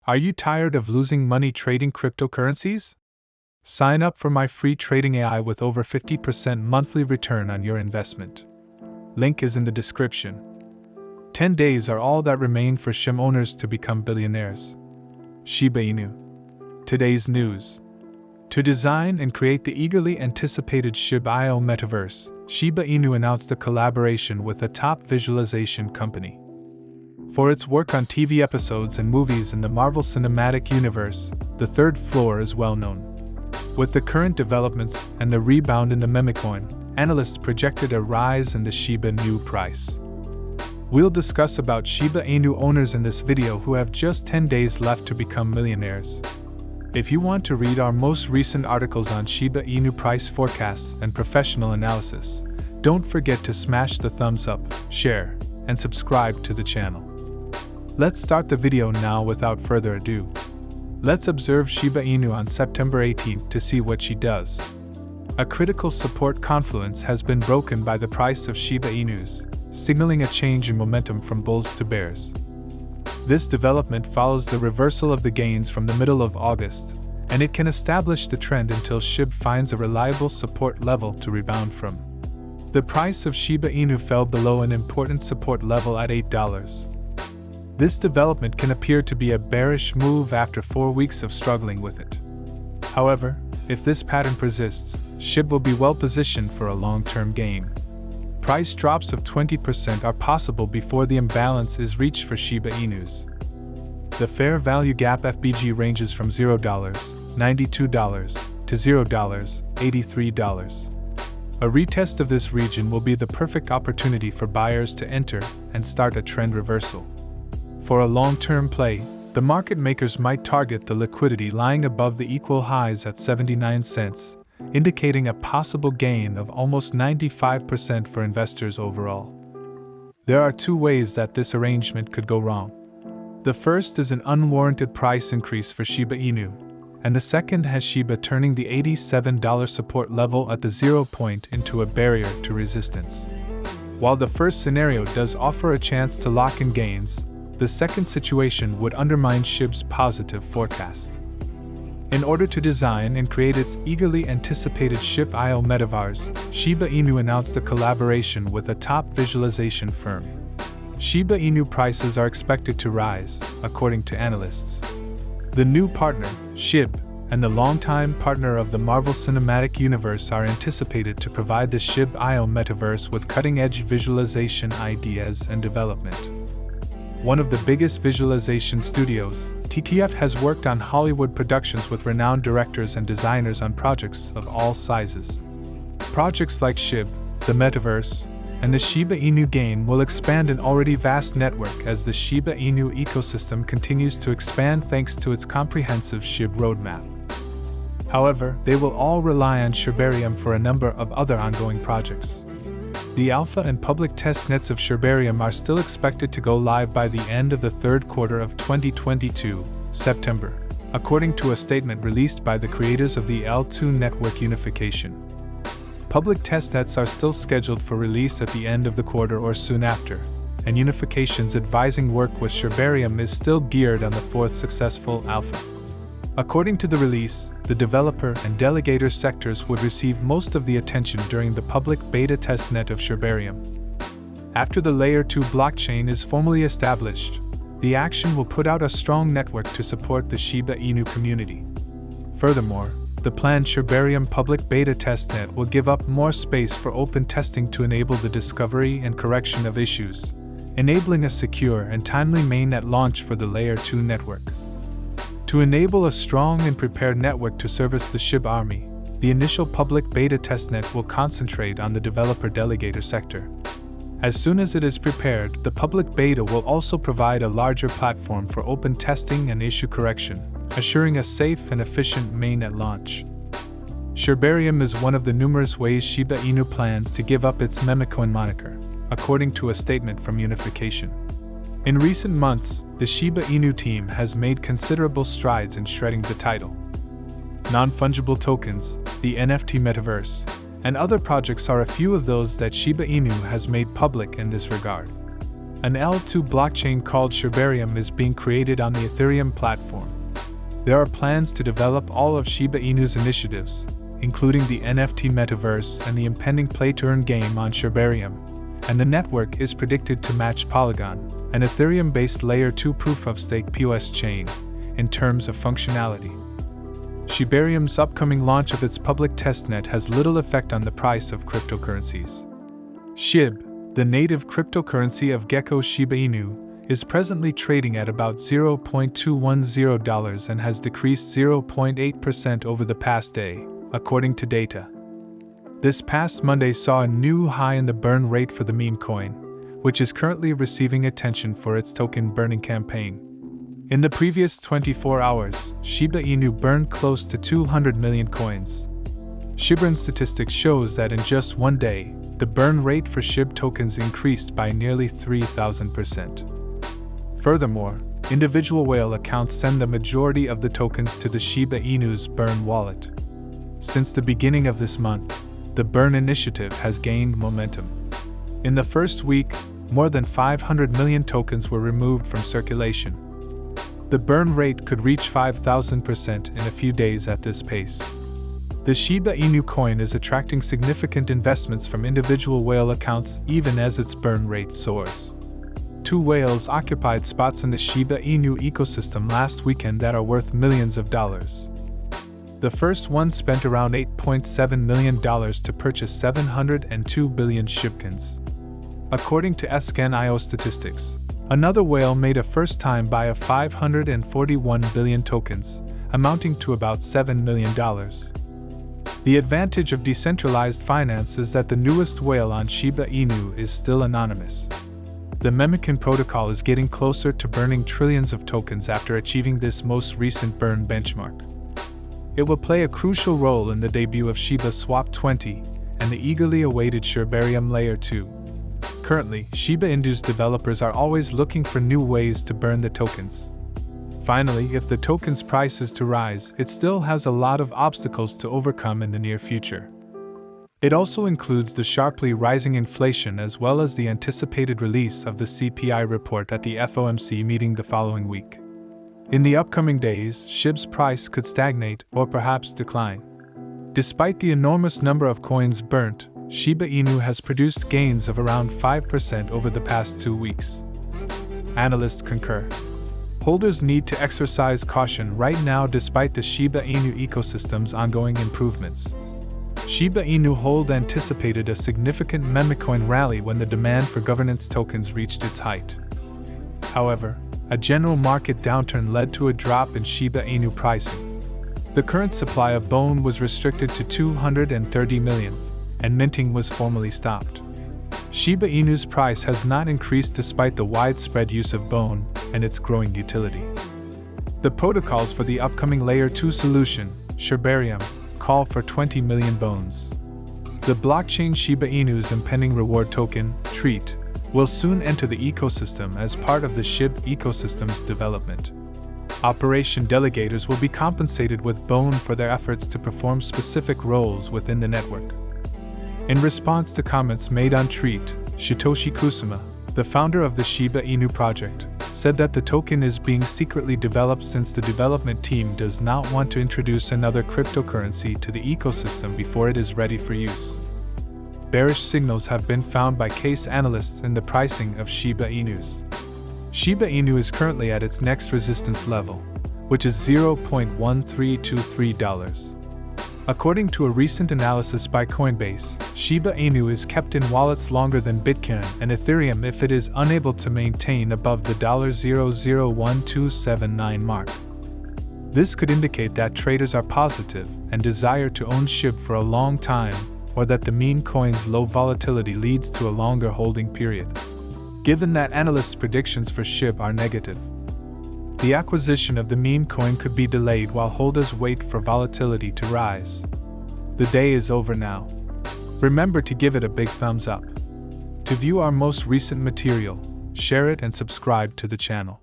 Are you tired of losing money trading cryptocurrencies? Sign up for my free trading AI with over 50% monthly return on your investment. Link is in the description. 10 days are all that remain for Shib owners to become billionaires. Shiba Inu. Today's news. To design and create the eagerly anticipated Shiba Inu metaverse, Shiba Inu announced a collaboration with a top visualization company. For its work on TV episodes and movies in the Marvel Cinematic Universe, the third floor is well known. With the current developments and the rebound in the meme coin, analysts projected a rise in the Shiba Inu price. We'll discuss about Shiba Inu owners in this video who have just 10 days left to become millionaires. If you want to read our most recent articles on Shiba Inu price forecasts and professional analysis, don't forget to smash the thumbs up, share, and subscribe to the channel. Let's start the video now without further ado. Let's observe Shiba Inu on September 18th to see what she does. A critical support confluence has been broken by the price of Shiba Inus, signaling a change in momentum from bulls to bears. This development follows the reversal of the gains from the middle of August, and it can establish the trend until Shib finds a reliable support level to rebound from. The price of Shiba Inu fell below an important support level at $8. This development can appear to be a bearish move after 4 weeks of struggling with it. However, if this pattern persists, Shib will be well positioned for a long-term gain. Price drops of 20% are possible before the imbalance is reached for Shiba Inus. The fair value gap FBG ranges from $0.92 to $0.83. A retest of this region will be the perfect opportunity for buyers to enter and start a trend reversal. For a long-term play, the market makers might target the liquidity lying above the equal highs at 79 cents, indicating a possible gain of almost 95% for investors overall. There are 2 ways that this arrangement could go wrong. The first is an unwarranted price increase for Shiba Inu, and the second has Shiba turning the $87 support level at the 0 point into a barrier to resistance. While the first scenario does offer a chance to lock in gains, the second situation would undermine Shib's positive forecast. In order to design and create its eagerly anticipated Shiba Inu metaverse, Shiba Inu announced a collaboration with a top visualization firm. Shiba Inu prices are expected to rise, according to analysts. The new partner, Shib, and the longtime partner of the Marvel Cinematic Universe are anticipated to provide the Shiba Inu metaverse with cutting-edge visualization ideas and development. One of the biggest visualization studios, TTF, has worked on Hollywood productions with renowned directors and designers on projects of all sizes. Projects like Shib, the Metaverse, and the Shiba Inu game will expand an already vast network as the Shiba Inu ecosystem continues to expand thanks to its comprehensive Shib roadmap. However, they will all rely on Shibarium for a number of other ongoing projects. The alpha and public test nets of Shibarium are still expected to go live by the end of the third quarter of 2022, September, according to a statement released by the creators of the L2 network unification. Public test nets are still scheduled for release at the end of the quarter or soon after, and unification's advising work with Shibarium is still geared on the 4th successful alpha. According to the release, the developer and delegator sectors would receive most of the attention during the public beta testnet of Shibarium. After the Layer 2 blockchain is formally established, the action will put out a strong network to support the Shiba Inu community. Furthermore, the planned Shibarium public beta testnet will give up more space for open testing to enable the discovery and correction of issues, enabling a secure and timely mainnet launch for the Layer 2 network. To enable a strong and prepared network to service the Shib army, the initial public beta testnet will concentrate on the developer delegator sector. As soon as it is prepared, the public beta will also provide a larger platform for open testing and issue correction, assuring a safe and efficient mainnet launch. Shibarium is one of the numerous ways Shiba Inu plans to give up its meme coin moniker, according to a statement from Unification. In recent months, the Shiba Inu team has made considerable strides in shredding the title. Non-fungible tokens, the NFT metaverse, and other projects are a few of those that Shiba Inu has made public in this regard. An L2 blockchain called Shibarium is being created on the Ethereum platform. There are plans to develop all of Shiba Inu's initiatives, including the NFT metaverse and the impending play-to-earn game on Shibarium, and the network is predicted to match Polygon, an Ethereum-based Layer 2 proof-of-stake POS chain, in terms of functionality. Shibarium's upcoming launch of its public testnet has little effect on the price of cryptocurrencies. Shib, the native cryptocurrency of Gecko Shiba Inu, is presently trading at about $0.210 and has decreased 0.8% over the past day, according to data. This past Monday saw a new high in the burn rate for the meme coin, which is currently receiving attention for its token burning campaign. In the previous 24 hours, Shiba Inu burned close to 200 million coins. Shibarium statistics shows that in just one day, the burn rate for Shib tokens increased by nearly 3,000%. Furthermore, individual whale accounts send the majority of the tokens to the Shiba Inu's burn wallet. Since the beginning of this month, the burn initiative has gained momentum. In the first week, more than 500 million tokens were removed from circulation. The burn rate could reach 5,000% in a few days at this pace. The Shiba Inu coin is attracting significant investments from individual whale accounts even as its burn rate soars. 2 whales occupied spots in the Shiba Inu ecosystem last weekend that are worth millions of dollars. The first one spent around $8.7 million to purchase 702 billion Shibcoins. According to ScanIO statistics, another whale made a first-time buy of 541 billion tokens, amounting to about $7 million. The advantage of decentralized finance is that the newest whale on Shiba Inu is still anonymous. The Memican protocol is getting closer to burning trillions of tokens after achieving this most recent burn benchmark. It will play a crucial role in the debut of Shibaswap 20 and the eagerly awaited Shibarium Layer 2. Currently, Shiba Inu's developers are always looking for new ways to burn the tokens. Finally, if the token's price is to rise, it still has a lot of obstacles to overcome in the near future. It also includes the sharply rising inflation as well as the anticipated release of the CPI report at the FOMC meeting the following week. In the upcoming days, Shib's price could stagnate or perhaps decline. Despite the enormous number of coins burnt, Shiba Inu has produced gains of around 5% over the past 2 weeks. Analysts concur. Holders need to exercise caution right now despite the Shiba Inu ecosystem's ongoing improvements. Shiba Inu Hold anticipated a significant memecoin rally when the demand for governance tokens reached its height. However, a general market downturn led to a drop in Shiba Inu pricing. The current supply of BONE was restricted to 230 million, and minting was formally stopped. Shiba Inu's price has not increased despite the widespread use of BONE and its growing utility. The protocols for the upcoming Layer 2 solution, Shibarium, call for 20 million bones. The blockchain Shiba Inu's impending reward token, Treat, will soon enter the ecosystem as part of the Shib ecosystem's development. Operation delegators will be compensated with BONE for their efforts to perform specific roles within the network. In response to comments made on Treat, Satoshi Kusama, the founder of the Shiba Inu project, said that the token is being secretly developed since the development team does not want to introduce another cryptocurrency to the ecosystem before it is ready for use. Bearish signals have been found by case analysts in the pricing of Shiba Inus. Shiba Inu is currently at its next resistance level, which is $0.1323. According to a recent analysis by Coinbase, Shiba Inu is kept in wallets longer than Bitcoin and Ethereum if it is unable to maintain above the $0.001279 mark. This could indicate that traders are positive and desire to own Shib for a long time, or that the meme coin's low volatility leads to a longer holding period. Given that analysts' predictions for Shib are negative, the acquisition of the meme coin could be delayed while holders wait for volatility to rise. The day is over now. Remember to give it a big thumbs up. To view our most recent material, share it and subscribe to the channel.